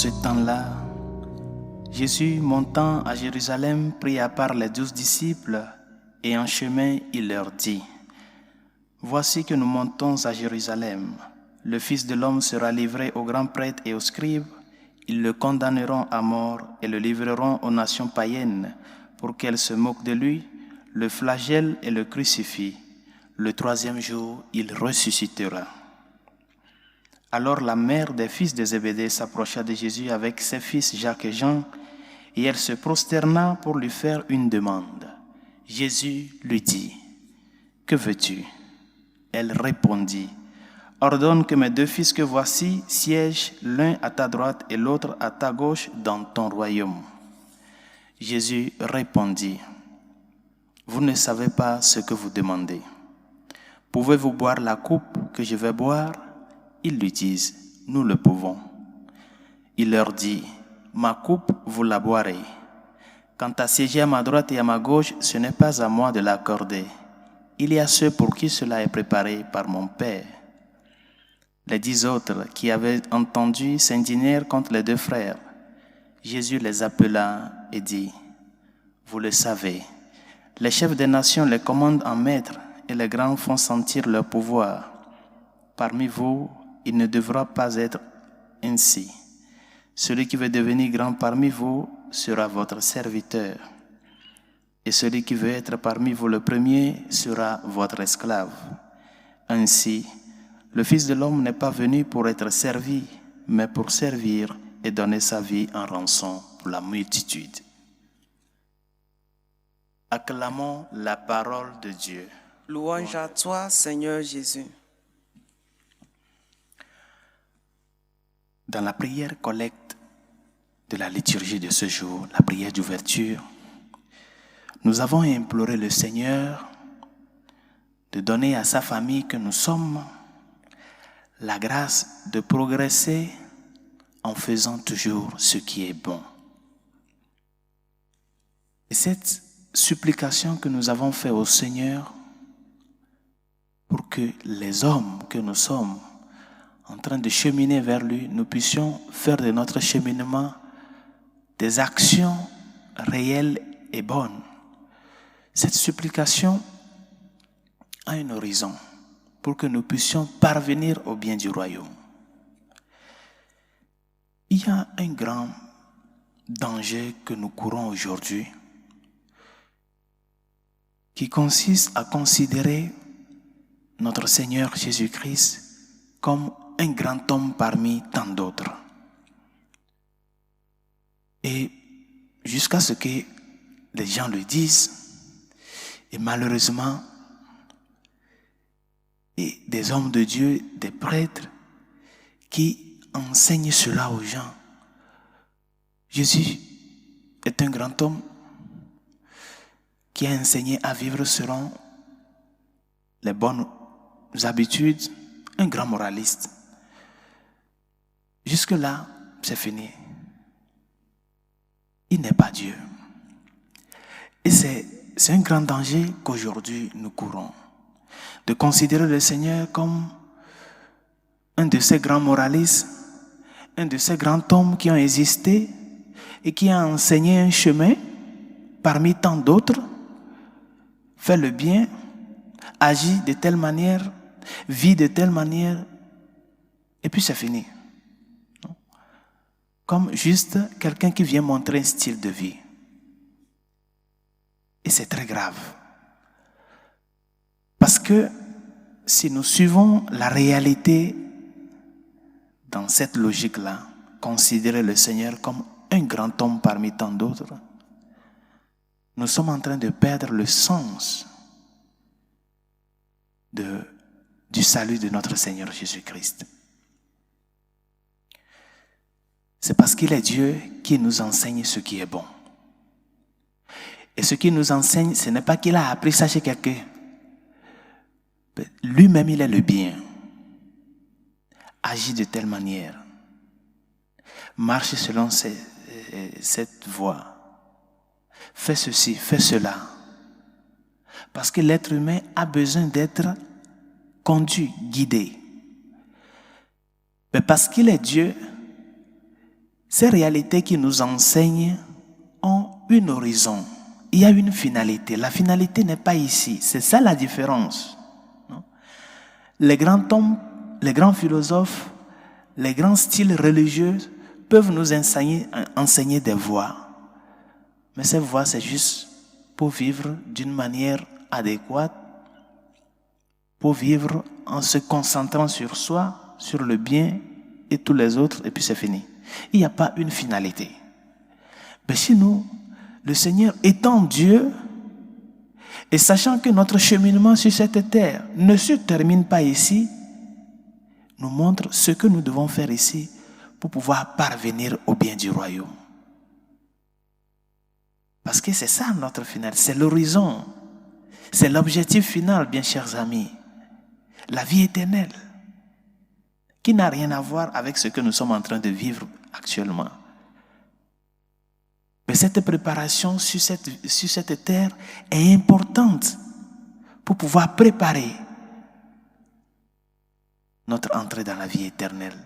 ce temps-là, Jésus, montant à Jérusalem, prit à part les 12 disciples et en chemin, il leur dit : « Voici que nous montons à Jérusalem. Le Fils de l'homme sera livré aux grands prêtres et aux scribes. Ils le condamneront à mort et le livreront aux nations païennes pour qu'elles se moquent de lui, le flagellent et le crucifient. Le troisième jour, il ressuscitera. » Alors la mère des fils de Zébédée s'approcha de Jésus avec ses fils Jacques et Jean, et elle se prosterna pour lui faire une demande. Jésus lui dit : « Que veux-tu ? » Elle répondit : « Ordonne que mes 2 fils que voici siègent l'un à ta droite et l'autre à ta gauche dans ton royaume. » Jésus répondit : « Vous ne savez pas ce que vous demandez. Pouvez-vous boire la coupe que je vais boire ? » Ils lui disent : « Nous le pouvons. » Il leur dit : « Ma coupe, vous la boirez. Quant à siéger à ma droite et à ma gauche, ce n'est pas à moi de l'accorder. Il y a ceux pour qui cela est préparé par mon Père. » Les 10 autres qui avaient entendu s'indignèrent contre les 2 frères. Jésus les appela et dit : « Vous le savez, les chefs des nations les commandent en maître et les grands font sentir leur pouvoir. Parmi vous, il ne devra pas être ainsi. Celui qui veut devenir grand parmi vous sera votre serviteur. Et celui qui veut être parmi vous le premier sera votre esclave. Ainsi, le Fils de l'homme n'est pas venu pour être servi, mais pour servir et donner sa vie en rançon pour la multitude. » Acclamons la parole de Dieu. Louange à toi, Seigneur Jésus. Dans la prière collecte de la liturgie de ce jour, la prière d'ouverture, nous avons imploré le Seigneur de donner à sa famille que nous sommes la grâce de progresser en faisant toujours ce qui est bon. Et cette supplication que nous avons faite au Seigneur pour que les hommes que nous sommes en train de cheminer vers lui, nous puissions faire de notre cheminement des actions réelles et bonnes. Cette supplication a un horizon pour que nous puissions parvenir au bien du royaume. Il y a un grand danger que nous courons aujourd'hui qui consiste à considérer notre Seigneur Jésus-Christ comme un grand homme parmi tant d'autres. Et jusqu'à ce que les gens le disent, et malheureusement, et des hommes de Dieu, des prêtres, qui enseignent cela aux gens. Jésus est un grand homme qui a enseigné à vivre selon les bonnes habitudes, un grand moraliste. Jusque-là, c'est fini. Il n'est pas Dieu. Et c'est un grand danger qu'aujourd'hui nous courons. De considérer le Seigneur comme un de ces grands moralistes, un de ces grands hommes qui ont existé et qui a enseigné un chemin parmi tant d'autres, fait le bien, agit de telle manière, vit de telle manière, et puis c'est fini. Comme juste quelqu'un qui vient montrer un style de vie. Et c'est très grave. Parce que si nous suivons la réalité dans cette logique-là, considérer le Seigneur comme un grand homme parmi tant d'autres, nous sommes en train de perdre le sens du salut de notre Seigneur Jésus-Christ. C'est parce qu'il est Dieu qui nous enseigne ce qui est bon. Et ce qu'il nous enseigne, ce n'est pas qu'il a appris ça chez quelqu'un. Lui-même, il est le bien. Agit de telle manière. Marche selon cette voie. Fais ceci, fais cela. Parce que l'être humain a besoin d'être conduit, guidé. Mais parce qu'il est Dieu, Ces réalités qui nous enseignent ont un horizon. Il y a une finalité. La finalité n'est pas ici. C'est ça la différence. Les grands hommes, les grands philosophes, les grands styles religieux peuvent nous enseigner des voies. Mais ces voies, c'est juste pour vivre d'une manière adéquate, pour vivre en se concentrant sur soi, sur le bien et tous les autres, et puis c'est fini. Il n'y a pas une finalité. Mais chez nous, le Seigneur étant Dieu, et sachant que notre cheminement sur cette terre ne se termine pas ici, nous montre ce que nous devons faire ici pour pouvoir parvenir au bien du royaume. Parce que c'est ça notre final, c'est l'horizon, c'est l'objectif final, bien chers amis. La vie éternelle, qui n'a rien à voir avec ce que nous sommes en train de vivre actuellement. Mais cette préparation sur cette terre est importante pour pouvoir préparer notre entrée dans la vie éternelle.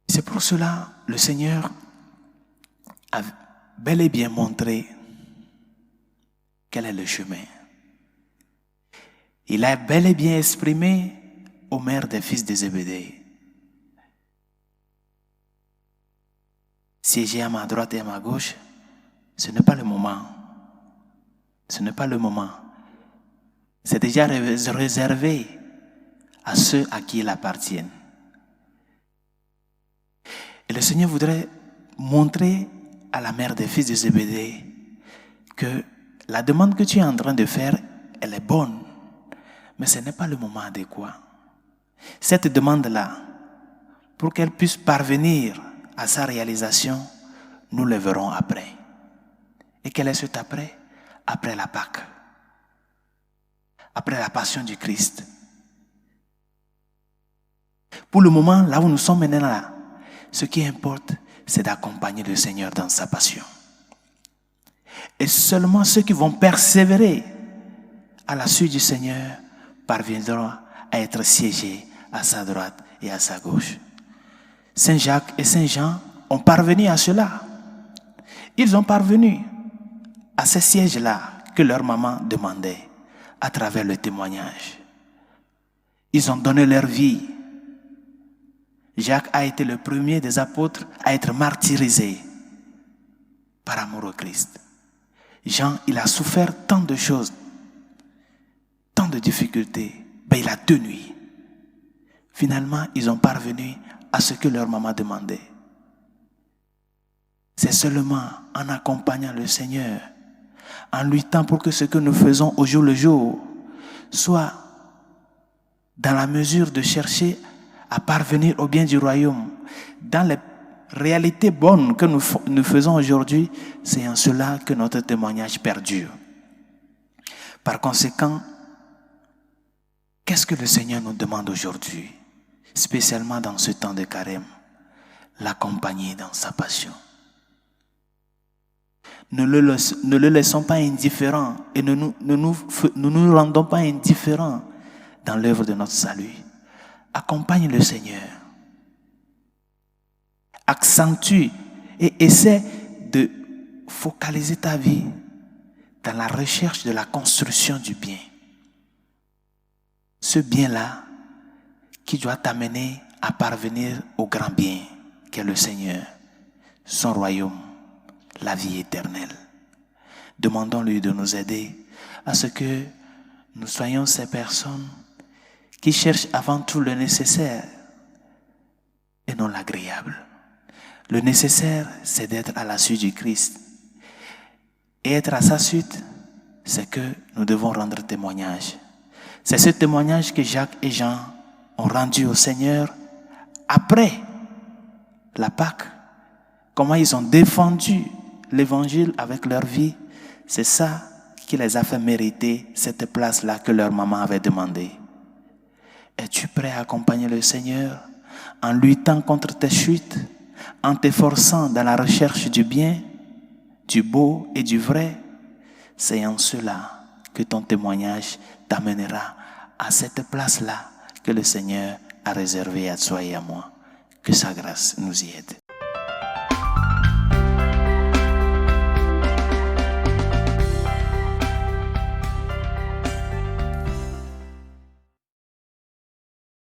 C'est pour cela que le Seigneur a bel et bien montré quel est le chemin. Il a bel et bien exprimé aux mères des fils de Zébédée. Siéger à ma droite et à ma gauche, ce n'est pas le moment. Ce n'est pas le moment. C'est déjà réservé à ceux à qui il appartient. Et le Seigneur voudrait montrer à la mère des fils de Zébédée que la demande que tu es en train de faire, elle est bonne, mais ce n'est pas le moment adéquat. Cette demande-là, pour qu'elle puisse parvenir à sa réalisation, nous le verrons après. Et quel est cet après? Après la Pâque. Après la passion du Christ. Pour le moment, là où nous sommes maintenant là, ce qui importe, c'est d'accompagner le Seigneur dans sa passion. Et seulement ceux qui vont persévérer à la suite du Seigneur parviendront à être siégés à sa droite et à sa gauche. Saint Jacques et Saint Jean ont parvenu à cela. Ils ont parvenu à ces sièges-là que leur maman demandait à travers le témoignage. Ils ont donné leur vie. Jacques a été le premier des apôtres à être martyrisé par amour au Christ. Jean, il a souffert tant de choses, tant de difficultés, mais il a tenu. Finalement, ils ont parvenu à ce que leur maman demandait. C'est seulement en accompagnant le Seigneur, en luttant pour que ce que nous faisons au jour le jour soit dans la mesure de chercher à parvenir au bien du royaume, dans les réalités bonnes que nous faisons aujourd'hui, c'est en cela que notre témoignage perdure. Par conséquent, qu'est-ce que le Seigneur nous demande aujourd'hui, spécialement dans ce temps de carême? L'accompagner dans sa passion. Ne le laissons pas indifférent et ne nous rendons pas indifférents dans l'œuvre de notre salut. Accompagne le Seigneur. Accentue et essaie de focaliser ta vie dans la recherche de la construction du bien. Ce bien-là qui doit t'amener à parvenir au grand bien qu'est le Seigneur, son royaume, la vie éternelle. Demandons-lui de nous aider à ce que nous soyons ces personnes qui cherchent avant tout le nécessaire et non l'agréable. Le nécessaire, c'est d'être à la suite du Christ. Et être à sa suite, c'est que nous devons rendre témoignage. C'est ce témoignage que Jacques et Jean ont rendu au Seigneur après la Pâque. Comment ils ont défendu l'évangile avec leur vie. C'est ça qui les a fait mériter cette place-là que leur maman avait demandé. Es-tu prêt à accompagner le Seigneur en luttant contre tes chutes, en t'efforçant dans la recherche du bien, du beau et du vrai? C'est en cela que ton témoignage t'amènera à cette place-là que le Seigneur a réservée à toi et à moi. Que sa grâce nous y aide.